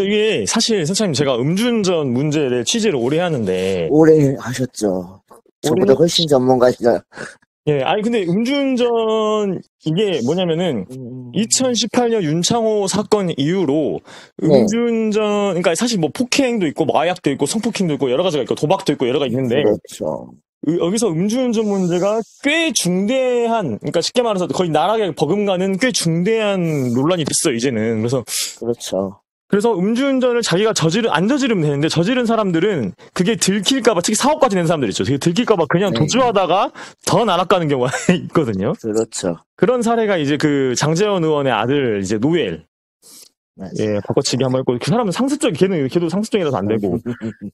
이게 사실 선생님 제가 음주운전 문제를 취재를 오래 하는데 오래 하셨죠. 저보다 올해 훨씬 전문가시죠. 예, 아니 근데 음주운전 이게 뭐냐면은 음, 2018년 윤창호 사건 이후로 네, 음주운전 그러니까 사실 뭐 폭행도 있고 마약도 있고 성폭행도 있고 여러 가지가 있고 도박도 있고 여러 가지 있는데 그렇죠. 여기서 음주운전 문제가 꽤 중대한 그러니까 쉽게 말해서 거의 나락에 버금가는 꽤 중대한 논란이 됐어요 이제는. 그렇죠. 그래서 음주운전을 자기가 안 저지르면 되는데 저지른 사람들은 그게 들킬까봐 특히 사고까지 낸 사람들 있죠. 그게 들킬까봐 그냥 네, 도주하다가 더 나락가는 경우가 있거든요. 그렇죠. 그런 사례가 이제 그 장재원 의원의 아들 이제 노엘 예 맞아요. 바꿔치기 한번 했고 그 사람은 걔도 상습적이라서 안 되고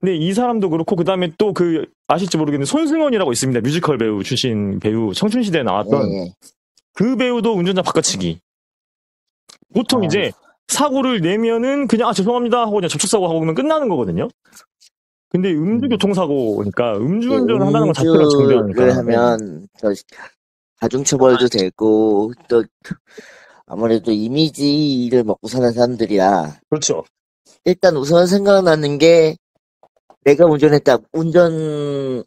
근데 이 사람도 그렇고 그 다음에 또 그 아실지 모르겠는데 손승헌이라고 있습니다. 뮤지컬 배우 출신 배우 청춘시대에 예, 나왔던 예. 그 배우도 운전자 바꿔치기 보통 아, 이제 사고를 내면은 그냥 죄송합니다 하고 그냥 접촉사고 하고 그러면 끝나는 거거든요. 근데 음, 음주교통사고니까 이게 음주운전을 한다는 것 자체가 음주를 중대하니까. 예. 하면 또 가중처벌도 되고 또 아무래도 이미지를 먹고 사는 사람들이라 그렇죠. 일단 우선 생각나는 게 내가 운전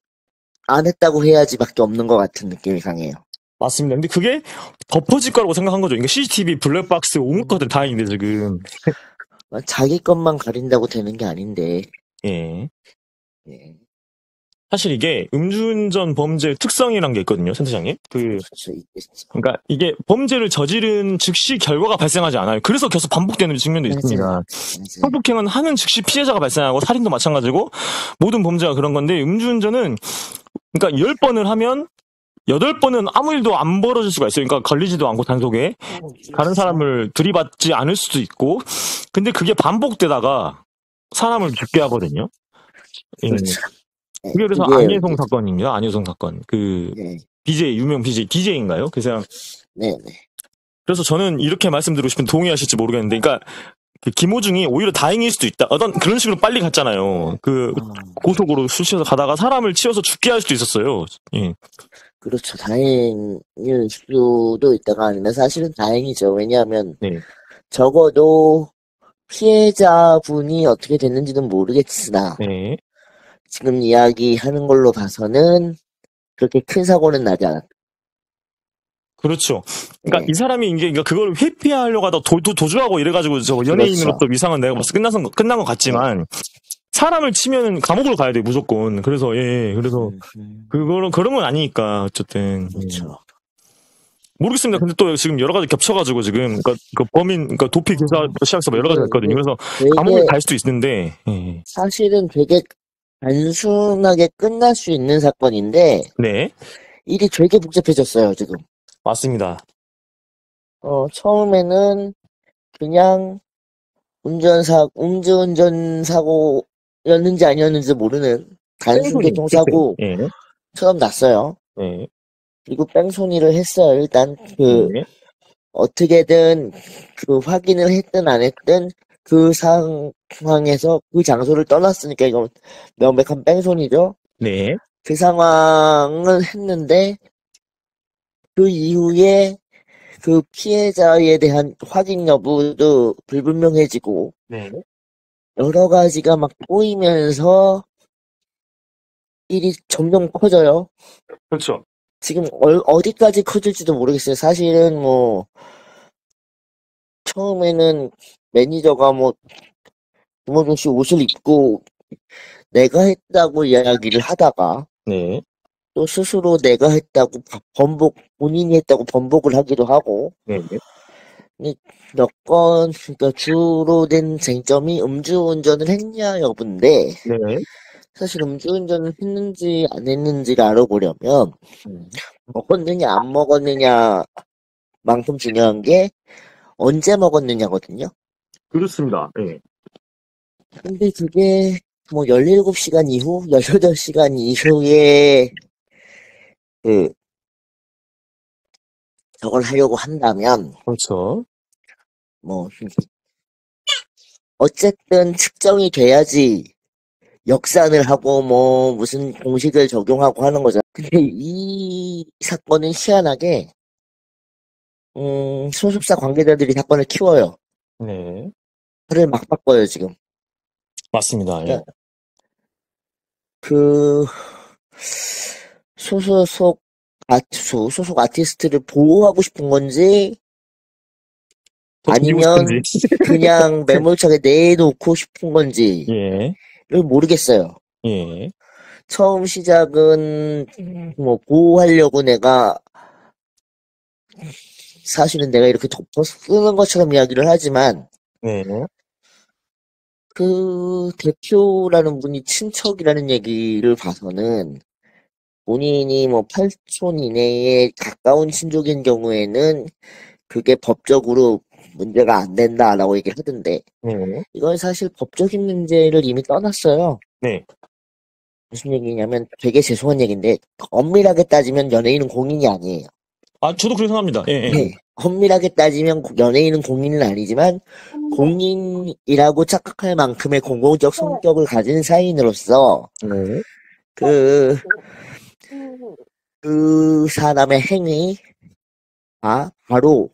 안 했다고 해야지밖에 없는 것 같은 느낌이 강해요. 맞습니다. 근데 그게 덮어질 거라고 생각한 거죠. 이게 CCTV, 블랙박스, 온갖 것들 다 있는데 지금. 자기 것만 가린다고 되는 게 아닌데. 예. 예, 사실 이게 음주운전 범죄 특성이란 게 있거든요, 센터장님. 그렇죠. 있겠죠. 그러니까 이게 범죄를 저지른 즉시 결과가 발생하지 않아요. 그래서 계속 반복되는 측면도 있습니다. 맞아요. 맞아요. 성폭행은 하는 즉시 피해자가 발생하고 살인도 마찬가지고 모든 범죄가 그런 건데 음주운전은 그러니까 10번을 하면 8번은 아무 일도 안 벌어질 수가 있어요. 그러니까 걸리지도 않고 단속에 다른 그렇죠. 사람을 들이받지 않을 수도 있고 근데 그게 반복되다가 사람을 죽게 하거든요. 예. 그렇죠. 예, 그게 그래서 그게 안예송 문제죠. 사건입니다. 안예송 사건. 그 네, BJ 유명 BJ DJ인가요? 네, 네. 그래서 저는 이렇게 말씀드리고 싶은데 동의하실지 모르겠는데 그러니까 그 김호중이 오히려 다행일 수도 있다. 어떤 그런 식으로 빨리 갔잖아요. 그 아, 고속으로 술 취해서 가다가 사람을 치어서 죽게 할 수도 있었어요. 예. 그렇죠. 다행일 수도 있다가 아니면 사실은 다행이죠. 왜냐하면 네. 적어도 피해자분이 어떻게 됐는지는 모르겠으나 네. 지금 이야기하는 걸로 봐서는 그렇게 큰 사고는 나지 않았다. 그렇죠. 그러니까 예, 이 사람이 이제 그러니까 그걸 회피하려고 하다 도주하고 이래가지고 저 연예인으로 그렇죠. 또 위상은 내가 봤을 때 끝난 것 예, 같지만 사람을 치면은 감옥으로 가야 돼 무조건. 그래서 그래서 그러면 아니니까 어쨌든 그렇죠. 모르겠습니다. 근데 또 지금 여러 가지 겹쳐가지고 지금 그러니까 그 범인 그러니까 도피 교사 시작해서 뭐 여러 가지가 있거든요. 이게 그래서 감옥에 되게 갈 수도 있는데 사실은 되게 단순하게 끝날 수 있는 사건인데 네 일이 되게 복잡해졌어요, 지금. 맞습니다. 처음에는 그냥 음주운전 사고였는지 아니었는지 모르는 단순 뺑소니 그때 교통사고처럼 났어요. 네. 그리고 뺑소니를 했어요. 일단 네. 어떻게든 확인을 했든 안 했든 그 상황에서 그 장소를 떠났으니까 이건 명백한 뺑소니죠. 네. 그 상황을 했는데 그 이후에 그 피해자에 대한 확인 여부도 불분명해지고 네. 여러 가지가 막 꼬이면서 일이 점점 커져요. 그렇죠. 지금 어디까지 커질지도 모르겠어요. 사실은 뭐 처음에는 매니저가 뭐 김호중 씨 옷을 입고 내가 했다고 이야기를 하다가 네. 또 스스로 내가 했다고 본인이 했다고 번복을 하기도 하고 네. 그러니까 주로 된 쟁점이 음주운전을 했냐 여부인데 네. 사실 음주운전을 했는지 안 했는지를 알아보려면 먹었느냐 안 먹었느냐만큼 중요한 게 언제 먹었느냐거든요. 그렇습니다. 네. 근데 그게 뭐 17시간 이후, 18시간 이후에 그 저걸 하려고 한다면 그렇죠. 뭐 어쨌든 측정이 돼야지 역산을 하고 뭐 무슨 공식을 적용하고 하는 거죠. 근데 이 사건은 희한하게 소속사 관계자들이 사건을 키워요. 네. 말을 막 바꿔요, 지금. 맞습니다. 예. 그러니까 그, 소속, 소속 아티스트를 보호하고 싶은 건지, 더 뒤지고 아니면 싶은지. 그냥 매몰차게 내놓고 싶은 건지를 예, 모르겠어요. 예, 처음 시작은 뭐 보호하려고 사실은 내가 이렇게 덮어 쓰는 것처럼 이야기를 하지만 네, 그 대표라는 분이 친척이라는 얘기를 봐서는 본인이 뭐 8촌 이내에 가까운 친족인 경우에는 그게 법적으로 문제가 안 된다라고 얘기를 하던데 네, 이건 사실 법적인 문제를 이미 떠났어요. 네. 무슨 얘기냐면 되게 죄송한 얘기인데 엄밀하게 따지면 연예인은 공인이 아니에요. 아, 저도 그렇게 생각합니다. 예, 예. 네. 엄밀하게 따지면 연예인은 공인은 아니지만 공인이라고 착각할 만큼의 공공적 성격을 가진 사인으로서 네. 그, 그 사람의 행위가 바로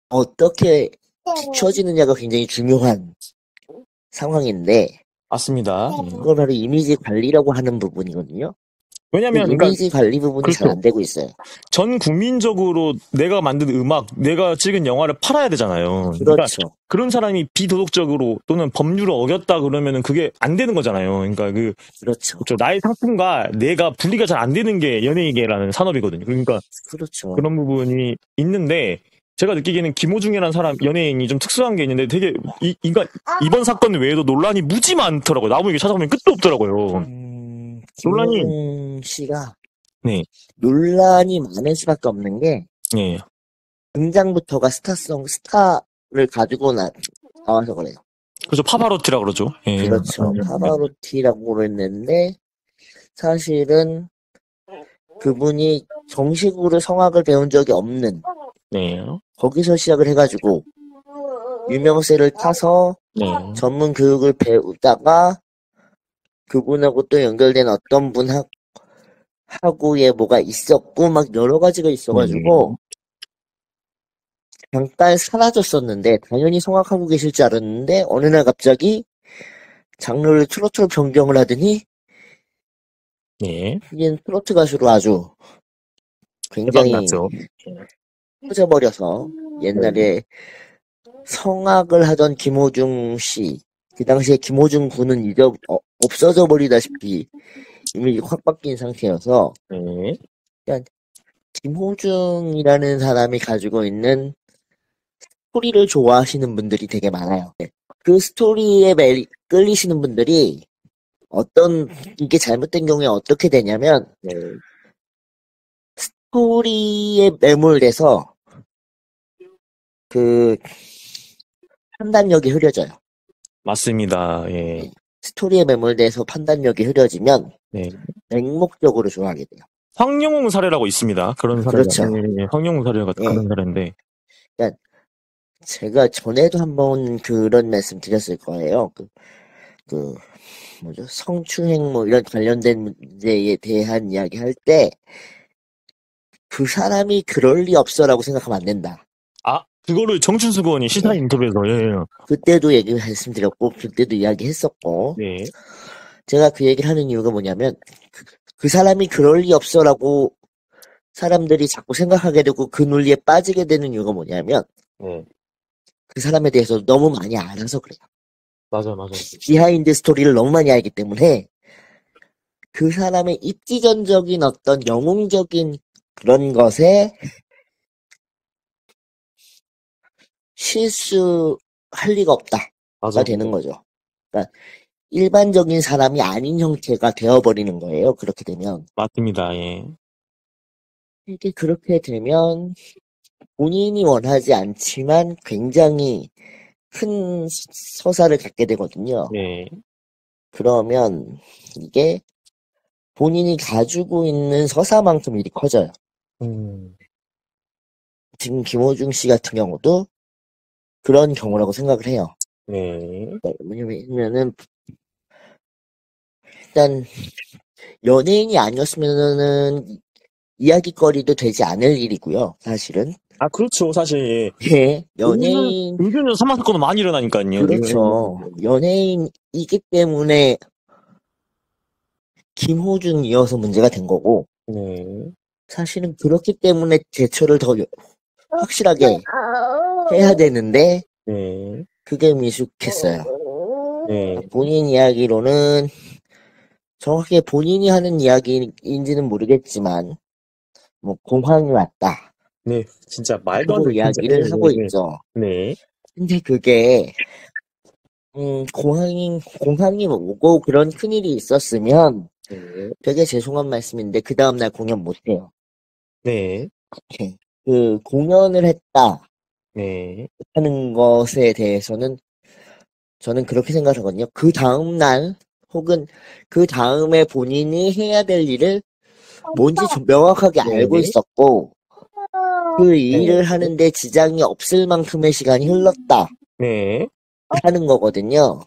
어떻게 비춰지느냐가 굉장히 중요한 상황인데 맞습니다. 그걸 바로 이미지 관리라고 하는 부분이거든요. 왜냐면, 그러니까, 이미지 관리 부분이 잘 그렇죠. 안 되고 있어요. 전 국민적으로 내가 만든 음악, 내가 찍은 영화를 팔아야 되잖아요. 그러니까 그렇죠. 그런 사람이 비도덕적으로 또는 법률을 어겼다 그러면은 그게 안 되는 거잖아요. 그러니까 그렇죠. 나의 상품과 내가 분리가 잘 안 되는 게 연예계라는 산업이거든요. 그러니까 그렇죠. 그런 부분이 있는데 제가 느끼기에는 김호중이라는 사람 연예인이 좀 특수한 게 있는데 되게 이번 사건 외에도 논란이 무지 많더라고요. 나무위키 찾아보면 끝도 없더라고요. 논란이 김호중 씨가 네, 논란이 많을 수밖에 없는 게 예, 등장부터가 스타를 가지고 나와서 그래요. 그래서 파바로티라 그러죠. 예, 그렇죠. 파바로티라고 그랬는데 사실은 그분이 정식으로 성악을 배운 적이 없는 네, 거기서 시작을 해가지고 유명세를 타서 네, 전문 교육을 배우다가 그분하고 또 연결된 어떤 분하고의 뭐가 있었고 막 여러 가지가 있어가지고 잠깐 사라졌었는데 당연히 성악하고 계실 줄 알았는데 어느 날 갑자기 장르를 트로트로 변경을 하더니 네, 이젠 트로트 가수로 아주 대박 굉장히 났죠. 퍼져버려서 옛날에 성악을 하던 김호중 씨, 그 당시에 김호중 군은 없어져 버리다시피 이미 확 바뀐 상태여서 네, 김호중이라는 사람이 가지고 있는 스토리를 좋아하시는 분들이 되게 많아요. 네. 그 스토리에 끌리시는 분들이 이게 잘못된 경우에 어떻게 되냐면 네, 스토리에 매몰돼서 그 판단력이 흐려져요. 맞습니다. 예, 스토리에 매몰돼서 판단력이 흐려지면 네. 맹목적으로 좋아하게 돼요. 황영웅 사례라고 있습니다. 그런 사례가. 그렇죠. 예, 황영웅 사례가 예. 그런 사례인데. 그러니까 제가 전에도 한번 그런 말씀 드렸을 거예요. 뭐죠? 성추행 뭐 이런 관련된 문제에 대한 이야기 할 때 그 사람이 그럴 리 없어라고 생각하면 안 된다. 아, 그거를 정춘수 의원이 시사 예. 인터뷰에서, 예, 그때도 말씀드렸고 그때도 이야기했었고 예, 제가 그 얘기를 하는 이유가 뭐냐면 그 사람이 그럴 리 없어라고 사람들이 자꾸 생각하게 되고 그 논리에 빠지게 되는 이유가 뭐냐면 예. 그 사람에 대해서 너무 많이 알아서 그래요. 맞아. 비하인드 스토리를 너무 많이 알기 때문에 그 사람의 입지전적인 어떤 영웅적인 그런 것에 실수할 리가 없다가 맞아. 되는 거죠. 그러니까 일반적인 사람이 아닌 형태가 되어버리는 거예요. 그렇게 되면. 맞습니다. 예. 이게 그렇게 되면 본인이 원하지 않지만 굉장히 큰 서사를 갖게 되거든요. 예. 그러면 이게 본인이 가지고 있는 서사만큼 일이 커져요. 지금 김호중 씨 같은 경우도 그런 경우라고 생각을 해요. 네. 왜냐면은 일단 연예인이 아니었으면은 이야기거리도 되지 않을 일이고요. 사실은 아, 그렇죠, 사실. 예, 연예인, 음주운전 사망 사건도 많이 일어나니까요. 그렇죠. 연예인이기 때문에 김호중이어서 문제가 된 거고, 네. 사실은 그렇기 때문에 대처를 더 확실하게 해야 되는데, 네. 그게 미숙했어요. 네. 본인 이야기로는 정확히 본인이 하는 이야기인지는 모르겠지만, 뭐, 공황이 왔다. 네. 진짜 말도 안 라고 되게 진짜. 이야기를 하고 네. 있죠. 네. 근데 그게, 공항이 오고 그런 큰일이 있었으면 네. 되게 죄송한 말씀인데, 그 다음날 공연 못해요. 네. 그, 공연을 했다 네. 하는 것에 대해서는 저는 그렇게 생각하거든요. 그 다음날, 혹은 그 다음에 본인이 해야 될 일을 뭔지 좀 명확하게 알고 네. 있었고, 그 일을 네. 하는데 지장이 없을 만큼의 시간이 흘렀다 네. 하는 거거든요.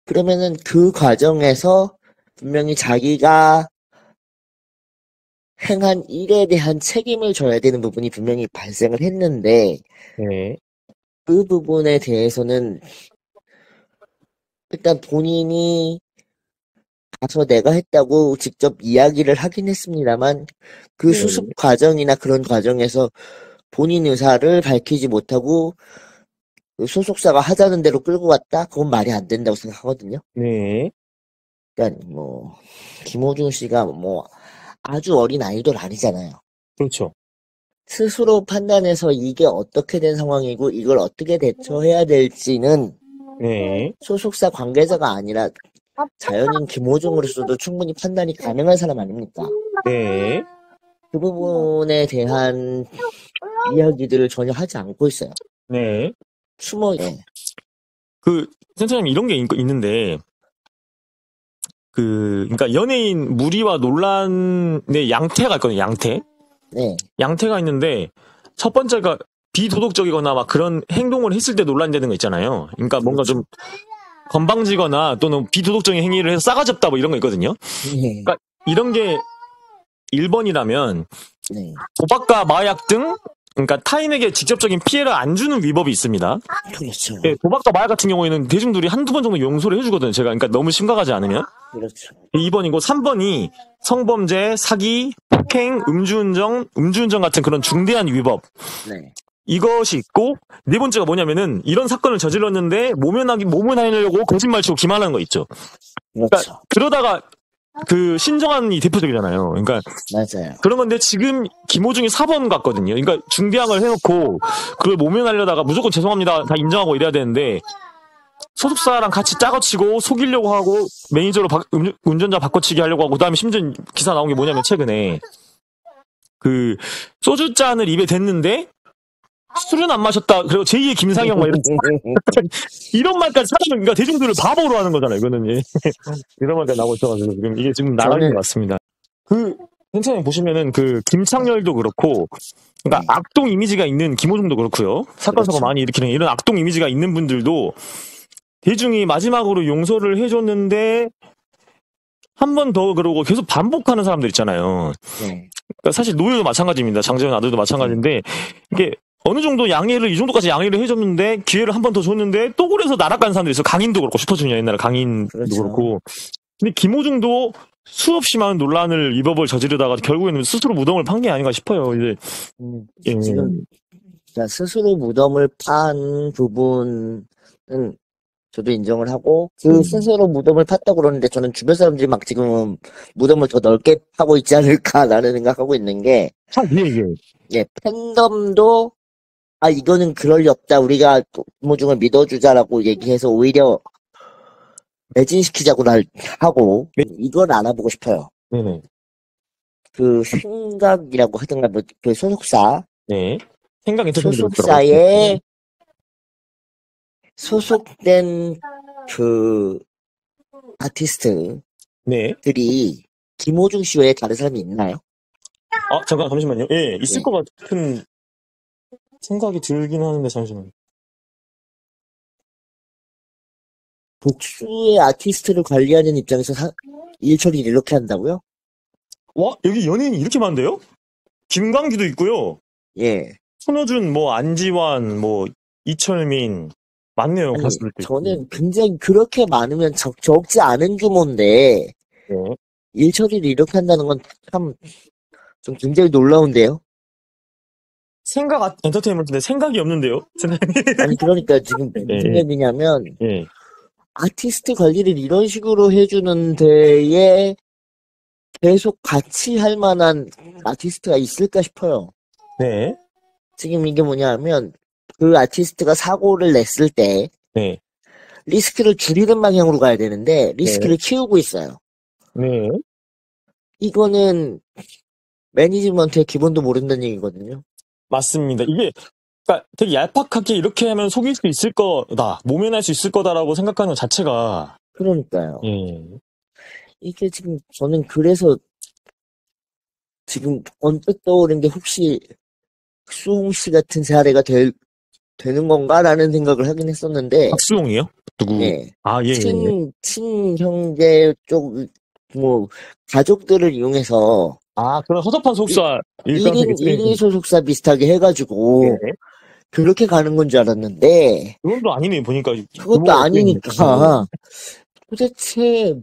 그러면은 그 과정에서 분명히 자기가 행한 일에 대한 책임을 져야 되는 부분이 분명히 발생을 했는데, 네. 그 부분에 대해서는 일단 본인이 가서 내가 했다고 직접 이야기를 하긴 했습니다만, 그 네. 수습 과정이나 그런 과정에서 본인 의사를 밝히지 못하고 그 소속사가 하자는 대로 끌고 갔다? 그건 말이 안 된다고 생각하거든요. 네. 그러니까 뭐 김호중 씨가 뭐 아주 어린 아이돌 아니잖아요. 그렇죠. 스스로 판단해서 이게 어떻게 된 상황이고 이걸 어떻게 대처해야 될지는 네. 소속사 관계자가 아니라 자연인 김호중으로서도 충분히 판단이 가능한 사람 아닙니까? 네. 그 부분에 대한 이야기들을 전혀 하지 않고 있어요. 네. 예. 그, 선생님 이런 게 있는데, 그러니까 연예인 무리와 논란의 양태가 있거든요, 양태. 네. 양태가 있는데, 첫 번째가 비도덕적이거나 막 그런 행동을 했을 때 논란되는 거 있잖아요. 그러니까 뭔가 좀 건방지거나 또는 비도덕적인 행위를 해서 싸가지 없다 뭐 이런 거 있거든요. 네. 그러니까 이런 게 1번이라면 네. 도박과 마약 등 그러니까 타인에게 직접적인 피해를 안 주는 위법이 있습니다. 그렇죠. 예, 도박과 마약 같은 경우에는 대중들이 한두 번 정도 용서를 해주거든요. 제가 그러니까 너무 심각하지 않으면. 그렇죠. 2번이고 3번이 성범죄, 사기, 폭행, 음주운전 같은 그런 중대한 위법. 네. 이것이 있고 네 번째가 뭐냐면은 이런 사건을 저질렀는데 모면하려고 거짓말치고 기만하는 거 있죠. 그러니까 그렇죠. 그러다가 그 신정환이 대표적이잖아요. 그러니까 맞아요. 그런 건데 지금 김호중이 4번 같거든요. 그러니까 중대한 걸 해놓고 그걸 모면하려다가 무조건 죄송합니다 다 인정하고 이래야 되는데 소속사랑 같이 짜고치고 속이려고 하고 매니저로 운전자 바꿔치기 하려고 하고 그다음에 심지어 기사 나온 게 뭐냐면 최근에 그 소주잔을 입에 댔는데 술은 안 마셨다. 그리고 제2의 김상형 막 이런 말까지 사람은 그러니까 대중들을 바보로 하는 거잖아요. 이거는 예. 이런 말까지 나오고 있어가지고 지금 이게 지금 나가는 것 같습니다. 그 선생님 보시면은 그 김창렬도 그렇고 그러니까 네. 악동 이미지가 있는 김호중도 그렇고요. 사건 사고 그렇죠. 많이 일으키는 이런 악동 이미지가 있는 분들도 대중이 마지막으로 용서를 해줬는데 한 번 더 그러고 계속 반복하는 사람들 있잖아요. 네. 그러니까 사실 노예도 마찬가지입니다. 장재현 아들도 마찬가지인데 이게 어느 정도 양해를 이 정도까지 양해를 해줬는데 기회를 한 번 더 줬는데 또 그래서 날아간 사람들이 있어. 강인도 그렇고 슈퍼주니어 옛날에 강인도 그렇죠. 그렇고. 근데 김호중도 수없이 많은 논란을 위법을 저지르다가 결국에는 스스로 무덤을 판 게 아닌가 싶어요. 이제 예. 지금 스스로 무덤을 판 부분은 저도 인정을 하고 그 스스로 무덤을 팠다고 그러는데 저는 주변 사람들이 막 지금 무덤을 더 넓게 파고 있지 않을까라는 생각하고 있는 게 예, 팬덤도 이거는 그럴 리 없다. 우리가 김호중을 믿어주자라고 얘기해서 오히려 매진시키자고 하고 네. 이걸 알아보고 싶어요. 네네. 그 생각이라고 하든가 그 소속사 네. 생각 엔터테인먼트 소속사에 소속된 그 아티스트들이 네. 김호중 씨 외에 다른 사람이 있나요? 잠깐 잠시만요. 예, 있을 네. 것 같은 생각이 들긴 하는데 잠시만요. 복수의 아티스트를 관리하는 입장에서 일 처리를 이렇게 한다고요? 와, 여기 연예인이 이렇게 많은데요? 김광규도 있고요. 예. 손호준, 뭐, 안지환, 뭐, 이철민. 많네요, 아니, 가수들 때. 저는 굉장히 그렇게 많으면 적지 않은 규모인데, 네. 일 처리를 이렇게 한다는 건 참, 좀 굉장히 놀라운데요? 엔터테인먼트인데 생각이 없는데요? 생각이. 아니, 그러니까 지금 무슨 예, 얘기냐면, 예. 아티스트 관리를 이런 식으로 해주는 데에 계속 같이 할 만한 아티스트가 있을까 싶어요. 네, 지금 이게 뭐냐면, 그 아티스트가 사고를 냈을 때, 네, 리스크를 줄이는 방향으로 가야 되는데, 네, 리스크를 키우고 있어요. 네. 이거는 매니지먼트의 기본도 모른다는 얘기거든요. 맞습니다. 이게, 그러니까 되게 얄팍하게 이렇게 하면 속일 수 있을 거다, 모면할 수 있을 거다라고 생각하는 것 자체가, 그러니까요. 예. 이게 지금 저는 그래서 지금 언뜻 떠오른 게 혹시 수홍 씨 같은 사례가 되는 건가라는 생각을 하긴 했었는데, 박수홍이요? 누구? 예. 아, 예, 예, 예. 친형제 쪽, 뭐, 가족들을 이용해서 아, 그런 허접한 속사 일 가능성이 1인, 있으니, 1인 소속사 비슷하게 해가지고, 예. 그렇게 가는 건 줄 알았는데, 그건 또 아니네, 보니까. 그것도 규모가 꽤 있네. 아니니까, 도대체,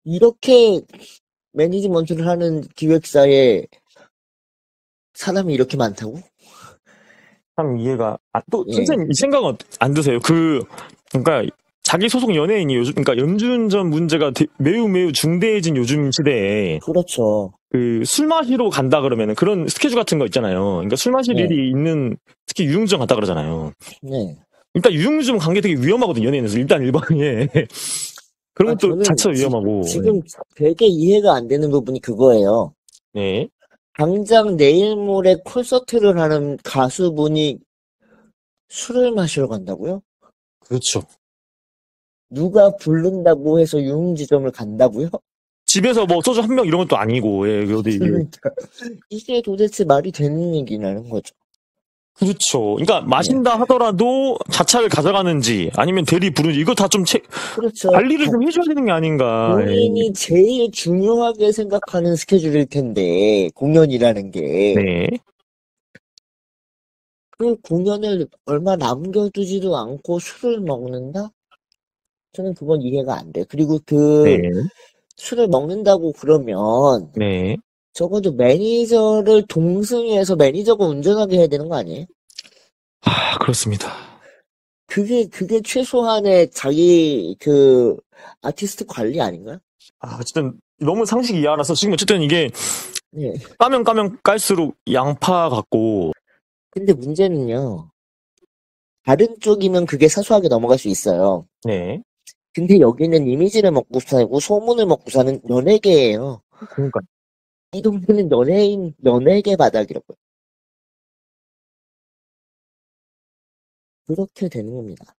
이렇게 매니지먼트를 하는 기획사에 사람이 이렇게 많다고? 참 이해가, 또, 예, 선생님, 이 생각은 안 드세요? 그러니까, 자기 소속 연예인이 요즘, 그러니까 음주운전 문제가 매우 매우 중대해진 요즘 시대에, 그렇죠. 술 마시러 간다 그러면은 그런 스케줄 같은 거 있잖아요. 그러니까 술 마실 네, 일이 있는, 특히 유흥점 갔다 그러잖아요. 네. 일단 유흥점 간 게 되게 위험하거든요, 연예인에서. 일단 일반에. 그런 아, 것도 저는 자체가 위험하고. 지금 되게 이해가 안 되는 부분이 그거예요. 네. 당장 내일 모레 콘서트를 하는 가수분이 술을 마시러 간다고요? 그렇죠. 누가 부른다고 해서 유흥지점을 간다고요? 집에서 뭐 소주 한 병 이런 것도 아니고, 예, 어디 이게. 그러니까 이게 도대체 말이 되는 얘기냐는 거죠. 그렇죠. 그러니까 예, 마신다 하더라도 자차를 가져가는지 아니면 대리 부르는지 이거 다 좀 그렇죠. 관리를 좀 해줘야 되는 게 아닌가. 예. 본인이 제일 중요하게 생각하는 스케줄일 텐데, 공연이라는 게. 네. 그 공연을 얼마 남겨두지도 않고 술을 먹는다? 저는 그건 이해가 안 돼. 그리고 네. 술을 먹는다고 그러면, 네. 적어도 매니저를 동승해서 매니저가 운전하게 해야 되는 거 아니에요? 그렇습니다. 그게 최소한의 아티스트 관리 아닌가요? 어쨌든 너무 상식 이하라서 지금 어쨌든 이게 네. 까면 깔수록 양파 같고. 근데 문제는요, 다른 쪽이면 그게 사소하게 넘어갈 수 있어요. 네. 근데 여기는 이미지를 먹고 살고 소문을 먹고 사는 연예계예요. 그러니까 이 동네는 연예계 바닥이라고요. 그렇게 되는 겁니다.